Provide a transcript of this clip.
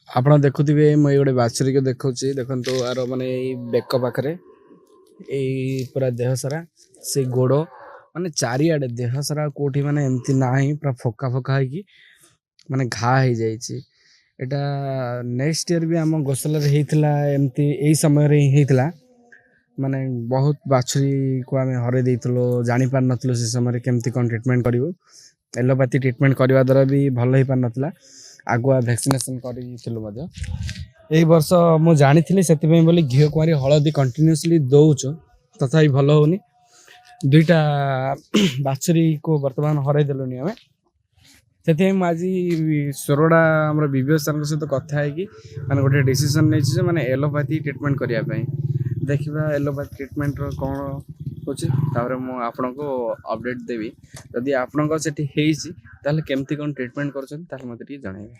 ଆପଣ ଦେଖୁଥିବେ ମୁଁ ଏଇ ଗୋଟେ ବାଛୁରୀକୁ ଦେଖଉଛି ଦେଖନ୍ତୁ ଆର ମାନେ ଏଇ ବେକ ପାଖରେ ଏଇ ପୁରା ଦେହ ସାରା ସେ ଗୋଡ଼ ମାନେ ଚାରିଆଡ଼େ ଦେହ ସାରା କୋଉଠି ମାନେ ଏମିତି ନାହିଁ ପୁରା ଫୋକା ଫୋକା ହେଇକି ମାନେ ଘା ହେଇଯାଇଛି। ଏଇଟା ନେକ୍ସଟ ଇୟର ବି ଆମ ଗୋଶାଲାରେ ହେଇଥିଲା ଏମିତି ଏଇ ସମୟରେ ହିଁ ହେଇଥିଲା। ମାନେ ବହୁତ ବାଛୁରୀକୁ ଆମେ ହରେଇ ଦେଇଥିଲୁ ଜାଣିପାରିନଥିଲୁ ସେ ସମୟରେ କେମିତି କ'ଣ ଟ୍ରିଟମେଣ୍ଟ କରିବୁ। ଏଲୋପାଥି ଟ୍ରିଟମେଣ୍ଟ କରିବା ଦ୍ୱାରା ବି ଭଲ ହେଇପାରିନଥିଲା। ଆଗୁଆ ଭ୍ୟାକ୍ସିନେସନ୍ କରିଥିଲୁ ମଧ୍ୟ। ଏଇ ବର୍ଷ ମୁଁ ଜାଣିଥିଲି ସେଥିପାଇଁ ବୋଲି ଘିଅ କୁଆଁରୀ ହଳଦୀ କଣ୍ଟିନ୍ୟୁଅସଲି ଦେଉଛୁ ତଥାପି ଭଲ ହେଉନି। ଦୁଇଟା ବାଛୁରୀକୁ ବର୍ତ୍ତମାନ ହରାଇ ଦେଲୁଣି ଆମେ। ସେଥିପାଇଁ ମୁଁ ଆଜି ସୋରଡ଼ା ଆମର ବିବିଓ ସାର୍ଙ୍କ ସହିତ କଥା ହେଇକି ମାନେ ଗୋଟେ ଡିସିସନ୍ ନେଇଛି ଯେ ମାନେ ଏଲୋପାଥି ଟ୍ରିଟମେଣ୍ଟ କରିବା ପାଇଁ। ଦେଖିବା ଏଲୋପାଥି ଟ୍ରିଟମେଣ୍ଟର କ'ଣ ହେଉଛି ତାପରେ ମୁଁ ଆପଣଙ୍କୁ ଅପଡ଼େଟ୍ ଦେବି। ଯଦି ଆପଣଙ୍କ ସେଠି ହେଇଛି ତାହେଲେ କେମିତି କ'ଣ ଟ୍ରିଟମେଣ୍ଟ କରୁଛନ୍ତି ତାହେଲେ ମୋତେ ଟିକେ ଜଣାଇବେ।